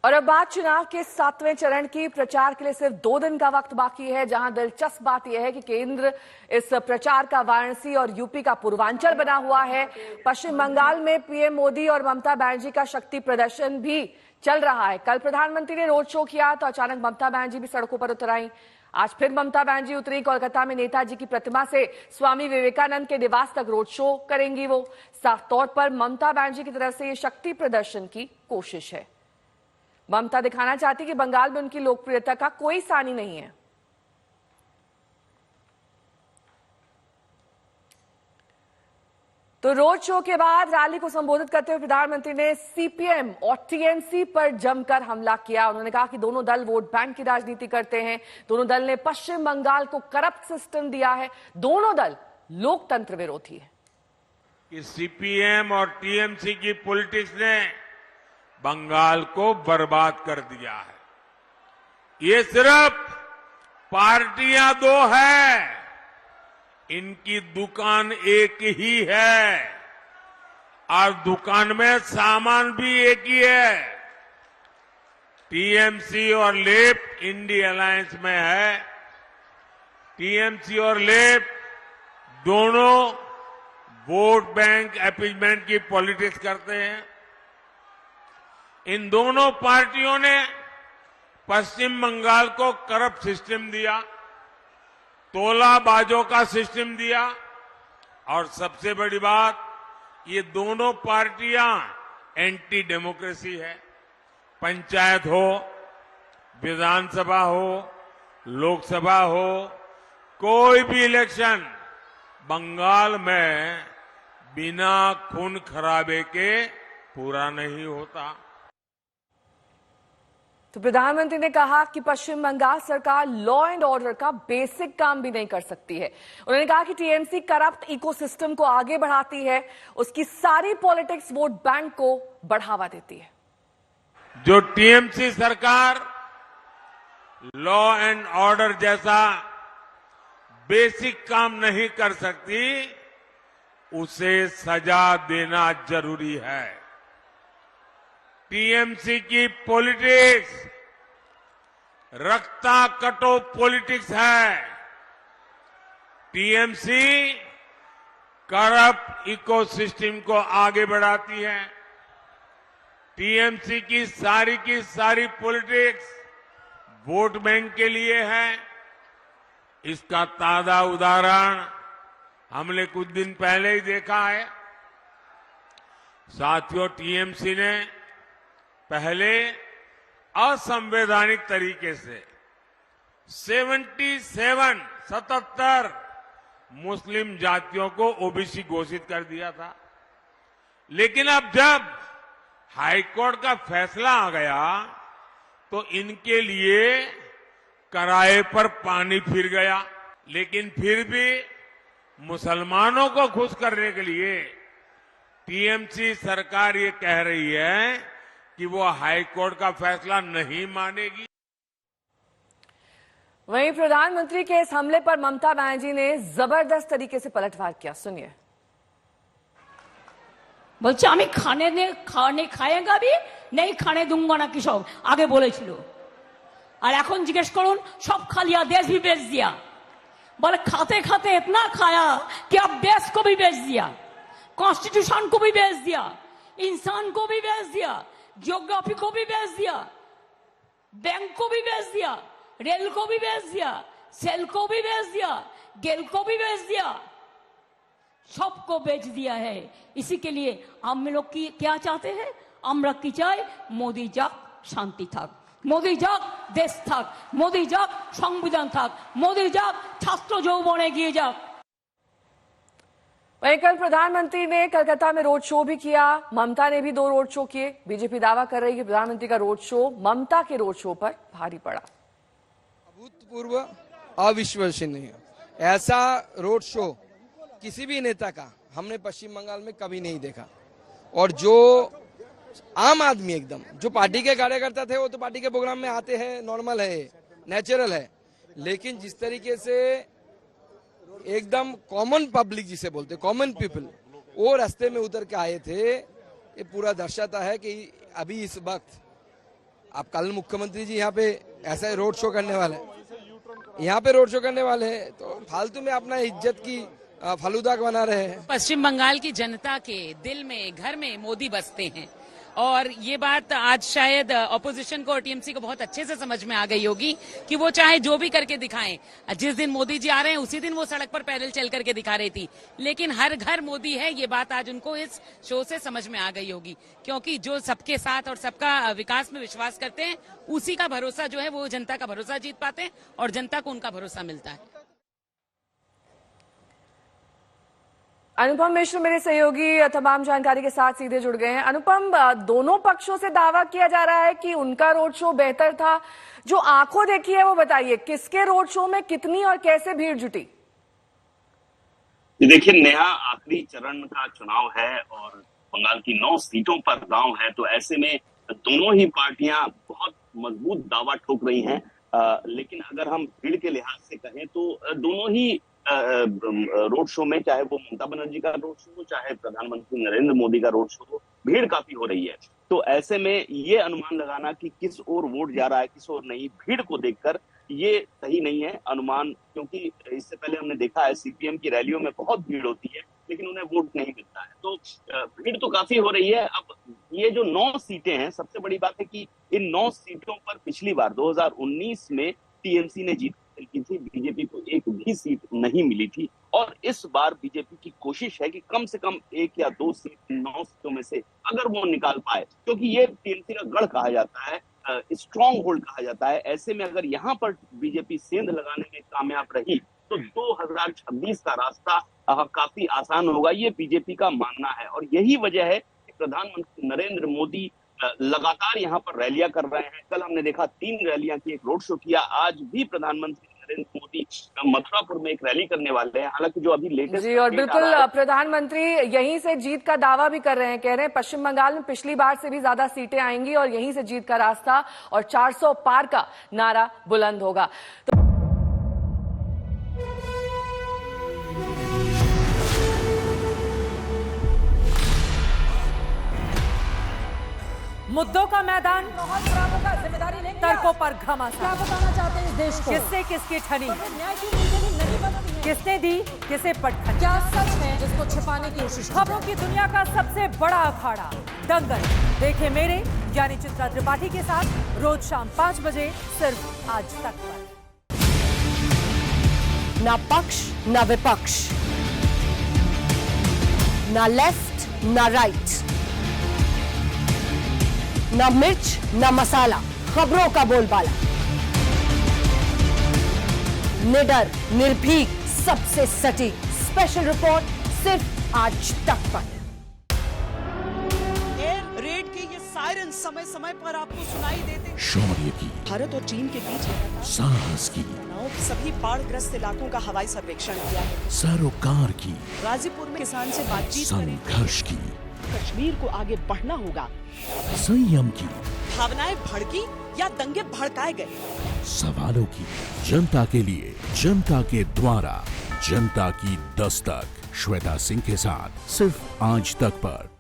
और अब बात चुनाव के 7वें चरण की। प्रचार के लिए सिर्फ 2 दिन का वक्त बाकी है, जहां दिलचस्प बात यह है कि केंद्र इस प्रचार का वाराणसी और यूपी का पूर्वांचल बना हुआ है। पश्चिम बंगाल में पीएम मोदी और ममता बनर्जी का शक्ति प्रदर्शन भी चल रहा है। कल प्रधानमंत्री ने रोड शो किया तो अचानक ममता बनर्जी भी सड़कों पर उतर आई। आज फिर ममता बनर्जी उतरी। कोलकाता में नेताजी की प्रतिमा से स्वामी विवेकानंद के निवास तक रोड शो करेंगी वो। साफ तौर पर ममता बनर्जी की तरफ से ये शक्ति प्रदर्शन की कोशिश है। ममता दिखाना चाहती कि बंगाल में उनकी लोकप्रियता का कोई सानी नहीं है। तो रोड शो के बाद रैली को संबोधित करते हुए प्रधानमंत्री ने सीपीएम और टीएमसी पर जमकर हमला किया। उन्होंने कहा कि दोनों दल वोट बैंक की राजनीति करते हैं। दोनों दल ने पश्चिम बंगाल को करप्ट सिस्टम दिया है। दोनों दल लोकतंत्र विरोधी है। कि सीपीएम और टीएमसी की पॉलिटिक्स ने बंगाल को बर्बाद कर दिया है। ये सिर्फ पार्टियां 2 है, इनकी दुकान एक ही है और दुकान में सामान भी एक ही है। टीएमसी और लेफ्ट इंडी अलायंस में है। टीएमसी और लेफ्ट दोनों वोट बैंक अपीजमेंट की पॉलिटिक्स करते हैं। इन दोनों पार्टियों ने पश्चिम बंगाल को करप्ट सिस्टम दिया, तोलाबाजों का सिस्टम दिया और सबसे बड़ी बात, ये दोनों पार्टियां एंटी डेमोक्रेसी है। पंचायत हो, विधानसभा हो, लोकसभा हो, कोई भी इलेक्शन बंगाल में बिना खून खराबे के पूरा नहीं होता। तो प्रधानमंत्री ने कहा कि पश्चिम बंगाल सरकार लॉ एंड ऑर्डर का बेसिक काम भी नहीं कर सकती है। उन्होंने कहा कि टीएमसी करप्ट इकोसिस्टम को आगे बढ़ाती है। उसकी सारी पॉलिटिक्स वोट बैंक को बढ़ावा देती है। जो टीएमसी सरकार लॉ एंड ऑर्डर जैसा बेसिक काम नहीं कर सकती, उसे सजा देना जरूरी है। टीएमसी की पॉलिटिक्स रक्ता कटो पॉलिटिक्स है। टीएमसी करप्ट इकोसिस्टम को आगे बढ़ाती है। टीएमसी की सारी पॉलिटिक्स वोट बैंक के लिए है। इसका ताजा उदाहरण हमने कुछ दिन पहले ही देखा है। साथियों, टीएमसी ने पहले असंवैधानिक तरीके से 77 मुस्लिम जातियों को ओबीसी घोषित कर दिया था। लेकिन अब जब हाईकोर्ट का फैसला आ गया तो इनके लिए कराए पर पानी फिर गया। लेकिन फिर भी मुसलमानों को खुश करने के लिए टीएमसी सरकार ये कह रही है कि वो हाईकोर्ट का फैसला नहीं मानेगी। वहीं प्रधानमंत्री के इस हमले पर ममता बनर्जी ने जबरदस्त तरीके से पलटवार किया। सुनिए। বলছে আমি খানে খাएगा भी नहीं खाने दूंगा ना কৃষক आगे বলেছিল। और এখন জিজ্ঞেস করুন सब खा लिया, देश भी बेच दिया। बोले खाते खाते इतना खाया कि अब देश को भी बेच दिया, कॉन्स्टिट्यूशन को भी बेच दिया, इंसान को भी बेच दिया, ज्योग्राफी को भी बेच दिया, बैंक को भी बेच दिया, रेल को भी बेच दिया, सेल को भी बेच दिया, गेल को भी बेच दिया, सबको बेच दिया है। इसी के लिए हम लोग की क्या चाहते हैं? আমরা কি চাই? মোদি যাক, শান্তি থাক, মোদি যাক, দেশ থাক, মোদি যাক, সংবিধান থাক, মোদি যাক, ছাত্র যৌবন এগিয়ে যাক। वहीं कल प्रधानमंत्री ने कलकत्ता में रोड शो भी किया। ममता ने भी 2 रोड शो किए। बीजेपी दावा कर रही है कि प्रधानमंत्री का रोड शो ममता के रोड शो पर भारी पड़ा। अभूतपूर्व, अविश्वसनीय ऐसा रोड शो किसी भी नेता का हमने पश्चिम बंगाल में कभी नहीं देखा। और जो आम आदमी एकदम जो पार्टी के कार्यकर्ता थे वो तो पार्टी के प्रोग्राम में आते हैं, नॉर्मल है, नेचुरल है। लेकिन जिस तरीके से एकदम कॉमन पब्लिक जिसे बोलते कॉमन पीपल, वो रास्ते में उतर के आए थे, ये पूरा दर्शाता है कि अभी इस वक्त अब कल मुख्यमंत्री जी यहाँ पे ऐसा रोड शो करने वाले हैं, यहाँ पे रोड शो करने वाले हैं, तो फालतू में अपना इज्जत की फालूदा बना रहे हैं। पश्चिम बंगाल की जनता के दिल में, घर में मोदी बसते हैं और ये बात आज शायद ऑपोजिशन को और टीएमसी को बहुत अच्छे से समझ में आ गई होगी कि वो चाहे जो भी करके दिखाएं। जिस दिन मोदी जी आ रहे हैं उसी दिन वो सड़क पर पैदल चल करके दिखा रही थी, लेकिन हर घर मोदी है, ये बात आज उनको इस शो से समझ में आ गई होगी, क्योंकि जो सबके साथ और सबका विकास में विश्वास करते हैं उसी का भरोसा जो है वो जनता का भरोसा जीत पाते हैं और जनता को उनका भरोसा मिलता है। अनुपम मिश्र मेरे सहयोगी तमाम जानकारी के साथ सीधे जुड़ गए हैं। अनुपम, दोनों पक्षों से दावा किया जा रहा है कि उनका रोड शो बेहतर था। जो आंखों देखी है वो बताइए, किसके रोड शो में कितनी और कैसे भीड़ जुटी? देखिए, नया आखिरी चरण का चुनाव है और बंगाल की 9 सीटों पर दांव है, तो ऐसे में दोनों ही पार्टियां बहुत मजबूत दावा ठोक रही हैं। लेकिन अगर हम भीड़ के लिहाज से कहें तो दोनों ही रोड शो में, चाहे वो ममता बनर्जी का रोड शो हो, चाहे प्रधानमंत्री नरेंद्र मोदी का रोड शो हो, भीड़ काफी हो रही है। तो ऐसे में ये अनुमान लगाना कि किस ओर वोट जा रहा है, किस ओर नहीं, भीड़ को देखकर ये सही नहीं है अनुमान, क्योंकि इससे पहले हमने देखा है सीपीएम की रैलियों में बहुत भीड़ होती है लेकिन उन्हें वोट नहीं मिलता है। तो भीड़ तो काफी हो रही है। अब ये जो 9 सीटें हैं, सबसे बड़ी बात है कि इन 9 सीटों पर पिछली बार 2019 में टीएमसी ने जीत की थी, बीजेपी को एक भी सीट नहीं मिली थी और इस बार बीजेपी की कोशिश है कि कम से कम 1 या 2 सीट 9 सीटों में से अगर वो निकाल पाए, क्योंकि ये टीएमसी का गढ़ कहा जाता है, स्ट्रॉन्ग होल्ड कहा जाता है। ऐसे में अगर यहाँ पर बीजेपी सेंध लगाने में कामयाब रही तो 2026 का रास्ता काफी आसान होगा, ये बीजेपी का मानना है। और यही वजह है कि प्रधानमंत्री नरेंद्र मोदी लगातार यहाँ पर रैलियां कर रहे हैं। कल हमने देखा 3 रैलियां की, एक रोड शो किया। आज भी प्रधानमंत्री नरेंद्र मोदी मथुरापुर में एक रैली करने वाले हैं। हालांकि जो अभी लेटेस्ट जी, और बिल्कुल प्रधानमंत्री यहीं से जीत का दावा भी कर रहे हैं, कह रहे हैं पश्चिम बंगाल में पिछली बार से भी ज्यादा सीटें आएंगी और यहीं से जीत का रास्ता और 400 पार का नारा बुलंद होगा। तो मुद्दों का मैदान, तर्कों पर घमासान। क्या बताना चाहते हैं इस देश को? किससे किसकी ठनी, न्याय की नीति नहीं बनती है। किसने दी किसे पटखनी। क्या सच है जिसको छिपाने की कोशिश? खबरों की दुनिया का सबसे बड़ा अखाड़ा दंगल देखे मेरे यानी चित्रा त्रिपाठी के साथ रोज शाम 5 बजे सिर्फ आज तक पर। ना पक्ष ना विपक्ष, ना लेफ्ट ना राइट, ना मिर्च ना मसाला, खबरों का बोलबाला, निडर निर्भीक सबसे सटीक स्पेशल रिपोर्ट सिर्फ आज तक पर। एयर रेड के ये सायरन समय समय पर आपको सुनाई देते। शौर्य की, भारत और चीन के बीच साहस की, सभी बाढ़ग्रस्त इलाकों का हवाई सर्वेक्षण किया है। सरोकार की, गाजीपुर में किसान से बातचीत करें। संघर्ष की, कश्मीर को आगे बढ़ना होगा। संयम की, भावनाएं भड़की या दंगे भड़काए गए। सवालों की, जनता के लिए, जनता के द्वारा, जनता की दस्तक। श्वेता सिंह के साथ सिर्फ आज तक पर।